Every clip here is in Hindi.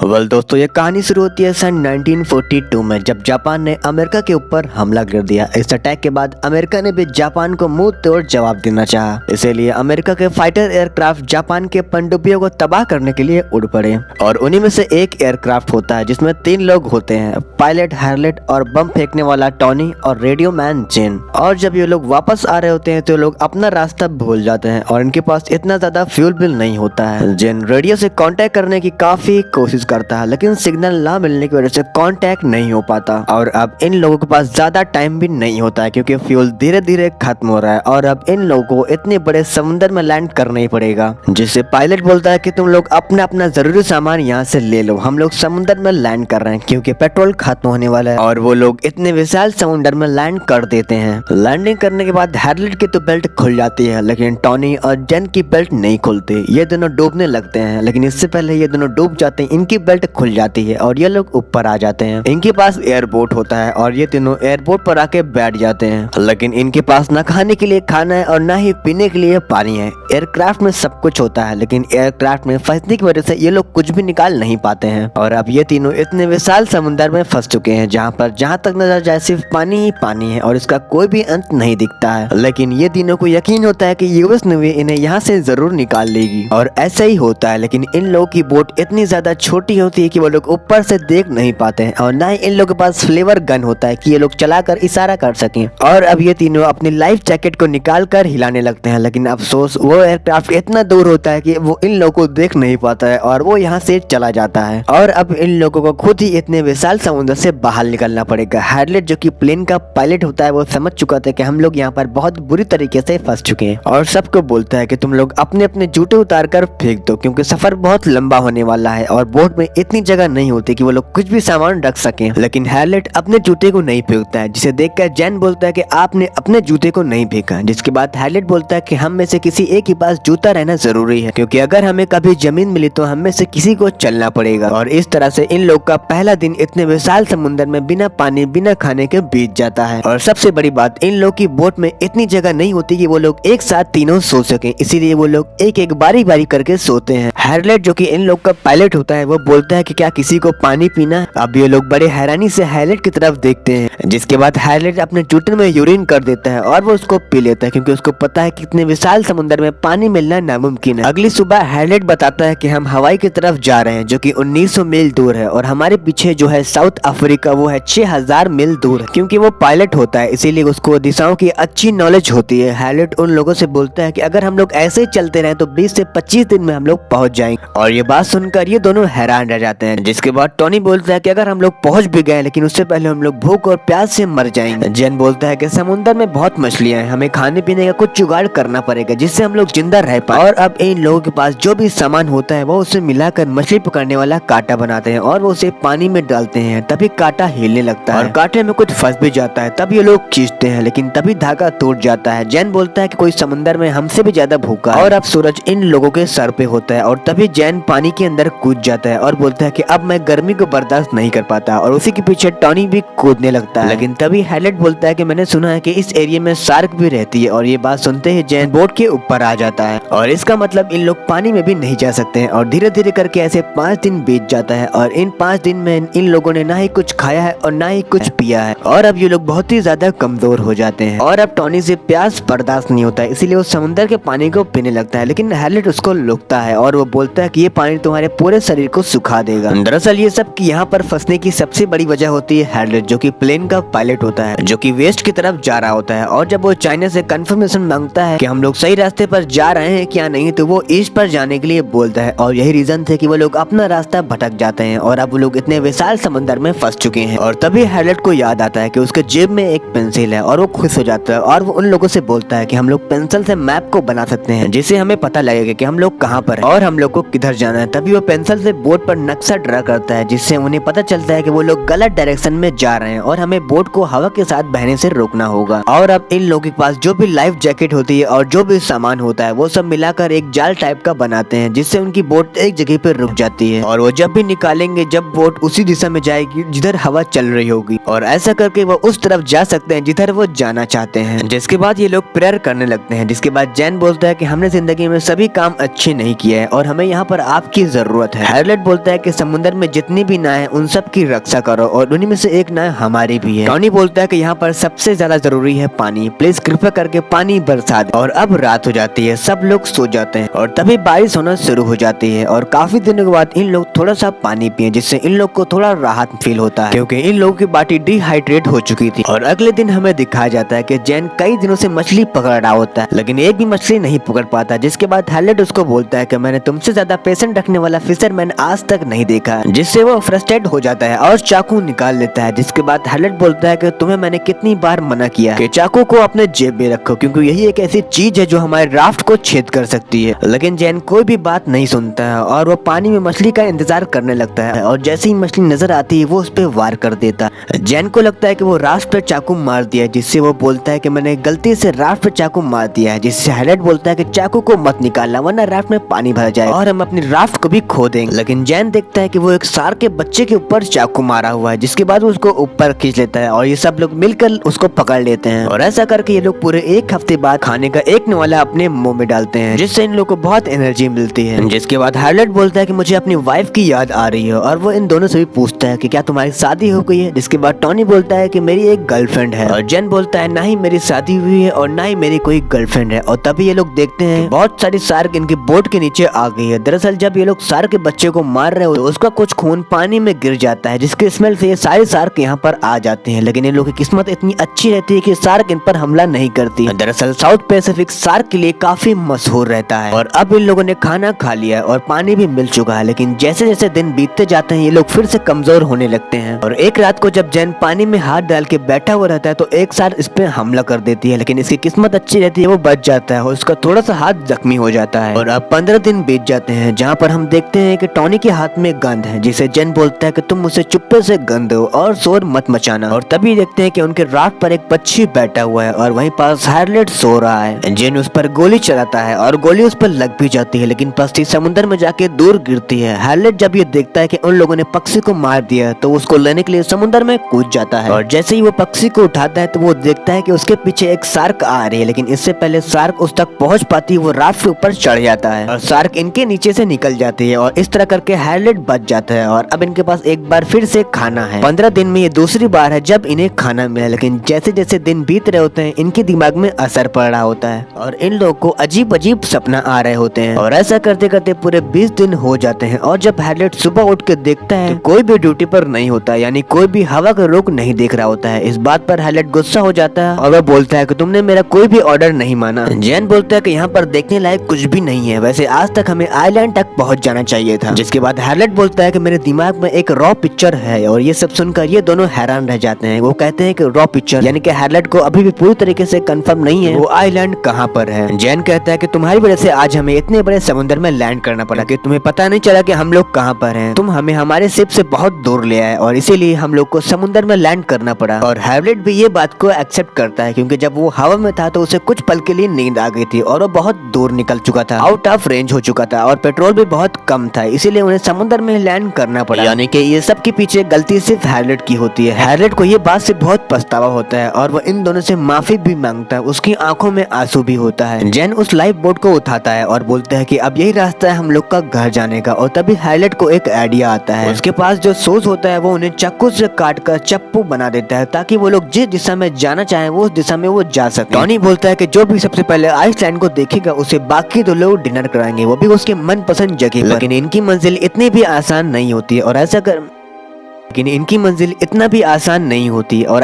दोस्तों, ये कहानी शुरू होती है सन 1942 में, जब जापान ने अमेरिका के ऊपर हमला कर दिया। इस अटैक के बाद अमेरिका ने भी जापान को मुंह तोड़ जवाब देना चाहा। इसीलिए अमेरिका के फाइटर एयरक्राफ्ट जापान के पनडुब्बियों को तबाह करने के लिए उड़ पड़े। और उन्हीं में से एक एयरक्राफ्ट होता है जिसमें 3 लोग होते हैं, पायलट हार्लेट और बम फेंकने वाला टॉनी और रेडियो मैन जेन। और जब ये लोग वापस आ रहे होते हैं तो लोग अपना रास्ता भूल जाते हैं और इनके पास इतना ज्यादा फ्यूल बिल नहीं होता है। जेन रेडियो से कांटेक्ट करने की काफी कोशिश करता है, लेकिन सिग्नल ना मिलने की वजह से कांटेक्ट नहीं हो पाता। और अब इन लोगों के पास ज्यादा टाइम भी नहीं होता है क्योंकि फ्यूल धीरे धीरे खत्म हो रहा है। और अब इन लोगों को इतने बड़े समुद्र में लैंड करना ही पड़ेगा, जिससे पायलट बोलता है कि तुम लोग अपना अपना जरूरी सामान यहाँ से ले लो, हम लोग समुद्र में लैंड कर रहे हैं क्योंकि पेट्रोल खत्म होने वाला है। और वो लोग इतने विशाल समुद्र में लैंड कर देते हैं। लैंडिंग करने के बाद हार्लेट की तो बेल्ट खुल जाती है, लेकिन टॉनी और जेन की बेल्ट नहीं खुलती। ये दोनों डूबने लगते हैं, लेकिन इससे पहले ये दोनों डूब जाते हैं, इनकी बेल्ट खुल जाती है और ये लोग ऊपर आ जाते हैं। इनके पास एयरबोट होता है और ये तीनों एयरपोर्ट पर आके बैठ जाते हैं, लेकिन इनके पास ना खाने के लिए खाना है और ना ही पीने के लिए पानी है। एयरक्राफ्ट में सब कुछ होता है, लेकिन एयरक्राफ्ट में फंसने की वजह से ये लोग कुछ भी निकाल नहीं पाते हैं। और अब ये तीनों इतने विशाल समुद्र में फंस चुके हैं जहाँ तक नजर जाए सिर्फ पानी ही पानी है और इसका कोई भी अंत नहीं दिखता है। लेकिन ये तीनों को यकीन होता है कि यूएस नेवी इन्हें यहाँ से जरूर निकाल लेगी, और ऐसा ही होता है। लेकिन इन लोगों की बोट इतनी ज्यादा छोटी होती है कि वो लोग ऊपर से देख नहीं पाते हैं, और ना ही इन लोगों के पास फ्लेवर गन होता है कि ये लोग चलाकर इशारा कर सकें। और अब ये तीनों अपनी लाइफ जैकेट को निकाल कर हिलाने लगते हैं, लेकिन अफसोस वो एयरक्राफ्ट इतना दूर होता है कि वो इन लोगों को देख नहीं पाता है और वो यहाँ से चला जाता है। और अब इन लोगों को खुद ही इतने विशाल समुद्र से बाहर निकलना पड़ेगा। हार्लेट जो कि प्लेन का पायलट होता है, वो समझ चुका था कि हम लोग यहाँ पर बहुत बुरी तरीके से फंस चुके हैं, और सबको बोलता है कि तुम लोग अपने अपने जूते उतार कर फेंक दो क्योंकि सफर बहुत लंबा होने वाला है और बोट में इतनी जगह नहीं होती कि वो लोग कुछ भी सामान रख सकें। लेकिन हार्लेट अपने जूते को नहीं फेंकता है, जिसे देखकर जेन बोलता है कि आपने अपने जूते को नहीं फेंका। जिसके बाद हार्लेट बोलता है कि हम में से किसी एक के पास जूता रहना जरूरी है क्योंकि अगर हमें कभी जमीन मिली तो हम में से किसी को चलना पड़ेगा। और इस तरह से इन लोग का पहला दिन इतने विशाल समुद्र में बिना पानी बिना खाने के बीत जाता है। और सबसे बड़ी बात, इन लोग की बोट में इतनी जगह नहीं होती कि वो लोग एक साथ तीनों सो सके, इसीलिए वो लोग एक एक बारी बारी करके सोते हैं। हार्लेट जो कि इन लोग का पायलट होता है, वो बोलता है कि क्या किसी को पानी पीना। अब ये लोग बड़े हैरानी से हार्लेट की तरफ देखते हैं, जिसके बाद हार्लेट अपने जूते में यूरिन कर देता है और वो उसको पी लेता है क्योंकि उसको पता है कि इतने विशाल समुद्र में पानी मिलना नामुमकिन है। अगली सुबह हार्लेट बताता है कि हम हवाई की तरफ जा रहे हैं जो कि 1900 मील दूर है, और हमारे पीछे जो है साउथ अफ्रीका, वो है 6000 मील दूर है। क्योंकि वो पायलट होता है इसीलिए उसको दिशाओं की अच्छी नॉलेज होती है। हार्लेट उन लोगों से बोलता है कि अगर हम लोग ऐसे ही चलते रहे तो 20 से 25 दिन में हम लोग पहुंच जाएंगे। और ये बात सुनकर ये दोनों हैरान रह जाते हैं। जिसके बाद टॉनी बोलता है कि अगर हम लोग पहुंच भी गए लेकिन उससे पहले हम लोग भूख और प्यास से मर जाएंगे। जेन बोलता है कि समुद्र में बहुत मछलियां हैं, हमें खाने पीने का कुछ जुगाड़ करना पड़ेगा जिससे हम लोग जिंदा रह पाए। और अब इन लोगों के पास जो भी सामान होता है वो उसे मिलाकर मछली पकड़ने वाला कांटा बनाते हैं और वो उसे पानी में डालते हैं। तभी कांटा हिलने लगता है और कांटे में कुछ फंस भी जाता है। तब ये लोग खींचते हैं, लेकिन तभी धागा टूट जाता है। जैन बोलता है कि कोई समंदर में हमसे भी ज्यादा भूखा है। और अब सूरज इन लोगों के सर पे होता है और तभी जैन पानी के अंदर कूद जाता है और बोलता है कि अब मैं गर्मी को बर्दाश्त नहीं कर पाता, और उसी के पीछे टॉनी भी कूदने लगता है। लेकिन तभी हार्लेट बोलता है कि मैंने सुना है कि इस एरिया में शार्क भी रहती है, और ये बात सुनते ही जैन बोट के ऊपर आ जाता है। और इसका मतलब इन लोग पानी में भी नहीं जा सकते हैं। और धीरे धीरे करके ऐसे 5 दिन बीत जाता है, और इन 5 दिन में इन लोगों ने ना ही कुछ खाया है और ना ही कुछ पिया है, और अब ये लोग बहुत ही ज्यादा कमजोर हो जाते हैं। और अब टॉनी से प्यास बर्दाश्त नहीं होता है, इसीलिए वो समुद्र के पानी को पीने लगता है। लेकिन हार्लेट उसको रोकता है और वो बोलता है कि ये पानी तुम्हारे पूरे शरीर को सुखा देगा। दरअसल ये सब यहाँ पर फंसने की सबसे बड़ी वजह होती है हार्लेट, जो कि प्लेन का पायलट होता है, जो कि वेस्ट की तरफ जा रहा होता है। और जब वो चाइना से कंफर्मेशन मांगता है कि हम लोग सही रास्ते पर जा रहे हैं क्या नहीं, तो वो ईस्ट पर जाने के लिए बोलता है। और यही रीजन थे कि वो लोग अपना रास्ता भटक जाते हैं और अब वो लोग इतने विशाल समुद्र में फंस चुके हैं। और तभी हार्लेट को याद आता है कि उसके जेब में एक पेंसिल है और वो खुश हो जाता है और वो उन लोगों से बोलता है कि हम लोग पेंसिल से मैप को बना सकते हैं जिससे हमें पता लगेगा कि हम लोग कहाँ पर हैं और हम लोग को किधर जाना है। तभी वो पेंसिल से बोट पर नक्शा ड्रा करता है, जिससे उन्हें पता चलता है कि वो लोग गलत डायरेक्शन में जा रहे हैं और हमें बोट को हवा के साथ बहने से रोकना होगा। और अब इन लोगों के पास जो भी लाइफ जैकेट होती है और जो भी सामान होता है वो सब मिलाकर एक जाल टाइप का बनाते हैं, जिससे उनकी बोट एक जगह पर रुक जाती है। और वो जब भी निकालेंगे जब बोट उसी दिशा में जाएगी जिधर हवा चल रही होगी, और ऐसा करके वो उस तरफ जा सकते हैं जिधर वो जाना चाहते हैं। जिसके बाद ये लोग प्रेयर करने लगते हैं। जिसके बाद जैन बोलता है कि हमने जिंदगी में सभी काम अच्छे नहीं किए हैं और हमें यहाँ पर आपकी जरूरत है। हार्लेट बोलता है कि समुद्र में जितनी भी नाव है उन सब की रक्षा करो और उन्हीं में से एक नाव हमारी भी है। टॉनी बोलता है कि यहाँ पर सबसे ज्यादा जरूरी है पानी, प्लीज कृपया करके पानी बरसा दे। और अब रात हो जाती है, सब लोग सो जाते हैं और तभी बारिश होना शुरू हो जाती है और काफी दिनों के बाद इन लोग थोड़ा सा पानी पिए जिससे इन लोग को थोड़ा राहत फील होता है, क्योंकि इन लोगों की बॉडी डिहाइड्रेट हो चुकी थी। और अगले दिन हमें दिखाया जाता है कि जैन कई दिनों से मछली पकड़ रहा होता है लेकिन एक भी मछली नहीं पकड़ पाता, जिसके बाद हैलेट उसको बोलता है कि मैंने तुमसे ज्यादा पेशेंट रखने वाला फिशरमैन आज तक नहीं देखा, जिससे वो फ्रस्ट्रेट हो जाता है और चाकू निकाल लेता है। जिसके बाद हैलेट बोलता है कि तुम्हें मैंने कितनी बार मना किया कि चाकू को अपने जेब में रखो, क्योंकि यही एक ऐसी चीज है जो हमारे राफ्ट को छेद कर सकती है। लेकिन जैन कोई भी बात नहीं सुनता है और वो पानी में मछली का इंतजार करने लगता है और जैसे ही मछली नजर आती है वो उस पर वार कर देता है। जैन को लगता है कि वो राफ्ट पर चाकू मार दिया, जिससे वो बोलता है कि मैंने गलती से राफ्ट पर चाकू मार दिया है, जिससे हैलेट बोलता है कि चाकू को मत निकालना वरना राफ्ट में पानी भर जाए और हम अपनी राफ्ट को भी खो देंगे। लेकिन जैन देखता है कि वो एक शार्क के बच्चे के ऊपर चाकू मारा हुआ है, जिसके बाद वो उसको ऊपर खींच लेता है और ये सब लोग मिलकर उसको पकड़ लेते हैं। और ऐसा करके ये लोग पूरे एक हफ्ते बाद खाने का एक निवाला अपने मुंह में डालते हैं, जिससे इन लोगों को बहुत एनर्जी मिलती है। जिसके बाद हैलेट बोलता है कि मुझे अपनी वाइफ की याद आ रही है और वो इन दोनों से भी पूछता है कि क्या तुम्हारी शादी हो गई है। जिसके बाद टॉनी बोलता है कि मेरी एक गर्लफ्रेंड है और जेन बोलता है ना ही मेरी शादी हुई है और ना ही मेरी कोई गर्लफ्रेंड है। और तभी ये लोग देखते हैं बहुत सारी शार्क इनके बोट के नीचे आ गई है। दरअसल जब ये लोग शार्क के बच्चे को मार रहे हो तो उसका कुछ खून पानी में गिर जाता है, जिसके स्मेल से ये सारे शार्क यहाँ पर आ जाते हैं। लेकिन इन लोगों की किस्मत इतनी अच्छी रहती है कि शार्क इन पर हमला नहीं करती। दरअसल साउथ पैसिफिक शार्क के लिए काफी मशहूर रहता है। और अब इन लोगों ने खाना खा लिया और पानी भी मिल चुका है, लेकिन जैसे जैसे दिन बीतते जाते हैं ये लोग फिर से कमजोर होने लगते हैं। और एक रात को जब जैन पानी में हाथ डाल के बैठा हुआ रहता है तो एक शार्क इस पे हमला कर देती है, लेकिन इसकी किस्मत अच्छी रहती है, वो बच जाता है और उसका थोड़ा सा हाथ जख्मी हो जाता है। और अब 15 दिन बीत जाते हैं जहाँ पर हम देखते हैं कि टॉनी के हाथ में गंद है, जिसे जेन बोलता है कि तुम मुझे चुप्पे से गंद दो और शोर मत मचाना। और तभी देखते हैं कि उनके राफ्ट पर एक पक्षी बैठा हुआ है और वहीं पास हैलेट सो रहा है। जेन उस पर गोली चलाता है और गोली उस पर लग भी जाती है, लेकिन पक्षी समुद्र में जाके दूर गिरती है। हैलेट जब ये देखता है कि उन लोगों ने पक्षी को मार दिया तो उसको लेने के लिए समुद्र में कूद जाता है। और जैसे ही वो पक्षी को उठाता है तो वो देखता है कि उसके पीछे एक शार्क आ रही है, लेकिन इससे पहले शार्क उस तक पहुंच पाती है वो राफ्ट के ऊपर चढ़ जाता है और शार्क इनके नीचे से निकल जाती है और इस तरह करके हैलेट बच जाता है। और अब इनके पास एक बार फिर से खाना है। 15 दिन में ये दूसरी बार है जब इन्हें खाना मिला, लेकिन जैसे जैसे दिन बीत रहे होते हैं इनके दिमाग में असर पड़ रहा होता है और इन लोगों को अजीब अजीब सपना आ रहे होते हैं। और ऐसा करते करते पूरे 20 दिन हो जाते हैं और जब हैलेट सुबह उठ के देखता है तो कोई भी ड्यूटी पर नहीं होता, यानी कोई भी हवा का रुख नहीं देख रहा होता है। इस बात पर हैलेट गुस्सा हो जाता है और वह बोलता है कि तुमने मेरा कोई भी ऑर्डर नहीं माना। जैन बोलता है कि यहाँ पर देखने लायक कुछ भी नहीं है, वैसे आज तक हमें आइलैंड तक पहुँच जाना चाहिए था। जिसके बाद हैलेट बोलता है कि मेरे दिमाग में एक रॉ पिक्चर है और ये सब सुनकर ये दोनों हैरान रह जाते हैं। वो कहते हैं कि रॉ पिक्चर, यानी कि हैलेट को अभी भी पूरी तरीके से कंफर्म नहीं है वो आइलैंड कहाँ पर है। जैन कहता है कि तुम्हारी वजह से आज हमें इतने बड़े समुद्र में लैंड करना पड़ा कि तुम्हें पता नहीं चला कि हम लोग कहाँ पर हैं। तुम हमें हमारे शिप से बहुत दूर ले आए और इसीलिए हम लोग को समुद्र में लैंड करना पड़ा। और हैलेट भी ये बात को एक्सेप्ट करता है, क्योंकि जब वो हवा में था तो उसे कुछ पल के लिए नींद आ गई थी और वो बहुत दूर निकल चुका था, आउट ऑफ रेंज हो चुका था और पेट्रोल भी बहुत कम था, इसीलिए उन्हें समुद्र में लैंड करना पड़ा। यानी कि ये सब के पीछे गलती सिर्फ हैलेट की होती है। हैलेट को ये बात से बहुत पछतावा होता है और वो इन दोनों से माफी भी मांगता है। उसकी आंखों में आंसू भी होता है। जैन उस लाइफ बोट को उठाता है और बोलता है कि अब यही रास्ता है हम लोग का घर जाने का। और तभी हैलेट को एक आइडिया आता है। उसके पास जो सोर्स होता है वो उन्हें चाकू से काट कर चप्पू बना देता है ताकि वो लोग जिस दिशा में जाना चाहे वो उस दिशा में वो जा सके। टॉनी बोलता है कि जो भी सबसे पहले आइसलैंड को देखेगा उसे बाकी 2 लोग डिनर कराएंगे, वो भी उसके मनपसंद जगह पर। लेकिन इनकी मंजिल इतनी भी आसान नहीं होती और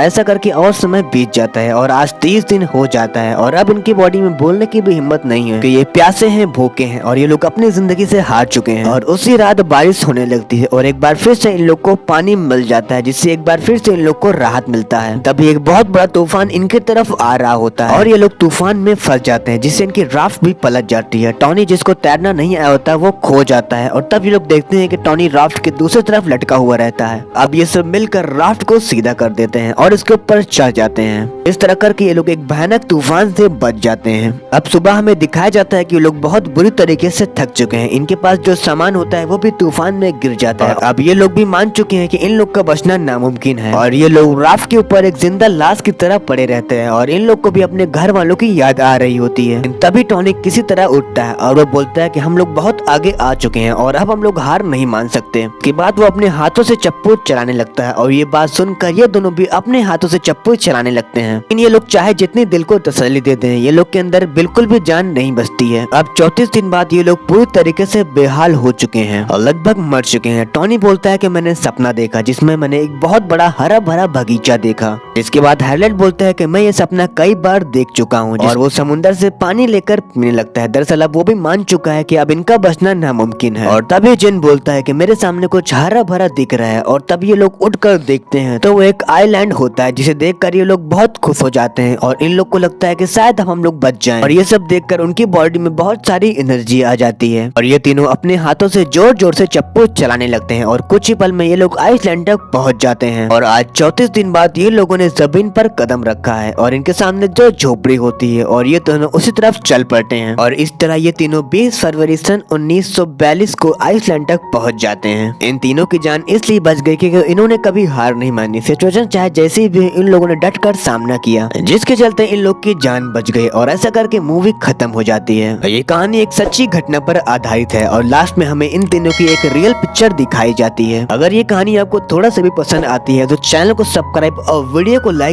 ऐसा करके और समय बीत जाता है और आज 30 दिन हो जाता है और अब इनकी बॉडी में बोलने की भी हिम्मत नहीं है कि ये प्यासे हैं, भूखे हैं और ये लोग अपनी जिंदगी से हार चुके हैं। और उसी रात बारिश होने लगती है और एक बार फिर से इन लोग को पानी मिल जाता है, जिससे एक बार फिर से इन लोग को राहत मिलता है। तभी एक बहुत बड़ा तूफान इनके तरफ आ रहा होता है और ये लोग तूफान में फंस जाते हैं, जिससे इनकी राफ्ट भी पलट जाती है। टॉनी, जिसको तैरना नहीं आया होता, वो खो जाता है और तब ये लोग देखते हैं कि टॉनी राफ्ट के दूसरी तरफ लटका हुआ रहता है। अब ये सब मिलकर राफ्ट को सीधा कर देते हैं और इसके ऊपर चढ़ जाते हैं। इस तरह करके ये लोग एक भयानक तूफान से बच जाते हैं। अब सुबह हमें दिखाया जाता है कि ये लोग बहुत बुरी तरीके से थक चुके हैं। इनके पास जो सामान होता है वो भी तूफान में गिर जाता है। अब ये लोग भी मान चुके हैं कि इन लोग का बचना नामुमकिन है और ये लोग राफ्ट के ऊपर एक जिंदा लाश की तरह पड़े रहते हैं और इन लोग को भी अपने घर वालों की याद आ रही होती है। तभी टॉनी किसी तरह उठता है और वो बोलता है कि हम लोग बहुत आगे आ चुके हैं और अब हम लोग हार नहीं मान सकते। के बाद वो अपने हाथों से चप्पू चलाने लगता है और ये बात सुनकर ये दोनों भी अपने हाथों से चप्पू चलाने लगते हैं। लेकिन ये लोग चाहे जितनी दिल को तसल्ली दे दें, ये लोग के अंदर बिल्कुल भी जान नहीं बचती है। अब 34 दिन बाद ये लोग पूरी तरीके से बेहाल हो चुके हैं और लगभग मर चुके हैं। टॉनी बोलता है कि मैंने सपना देखा जिसमें मैंने एक बहुत बड़ा हरा भरा बगीचा देखा। इसके बाद हैरल्ड बोलता है कि मैं ये सपना कई बार देख चुका हूँ और वो समुद्र से पानी लेकर पीने लगता है। दरअसल अब वो भी मान चुका है कि अब इनका बचना नामुमकिन है। और तभी जिन बोलता है कि मेरे सामने कुछ हरा भरा दिख रहा है और तब ये लोग उठकर देखते हैं तो वो एक आइलैंड होता है जिसे देखकर ये लोग बहुत खुश हो जाते हैं और इन लोग को लगता है कि शायद हम लोग बच जाएं। और ये सब देखकर उनकी बॉडी में बहुत सारी एनर्जी आ जाती है और ये तीनों अपने हाथों से जोर जोर से चप्पू चलाने लगते हैं और कुछ ही पल में ये लोग आइसलैंड तक पहुंच जाते हैं। और आज 34 दिन बाद ये लोगों ने जमीन पर कदम रखा है और इनके सामने जो झोपड़ी होती है और ये दोनों उसी तरफ चल पड़ते हैं और इस तरह ये तीनों 20 फरवरी सन 1942 को आइसलैंड तक पहुंच जाते हैं। इन तीनों की जान इसलिए बच गई क्योंकि इन्होंने कभी हार नहीं मानी। सिचुएशन चाहे जैसी भी इन लोगों ने डट कर सामना किया जिसके चलते इन लोग की जान बच गई और ऐसा करके मूवी खत्म हो जाती है। ये कहानी एक सच्ची घटना पर आधारित है और लास्ट में हमें इन तीनों की एक रियल पिक्चर दिखाई जाती है। अगर ये कहानी आपको थोड़ा सा भी पसंद आती है तो चैनल को सब्सक्राइब और वीडियो को लाइक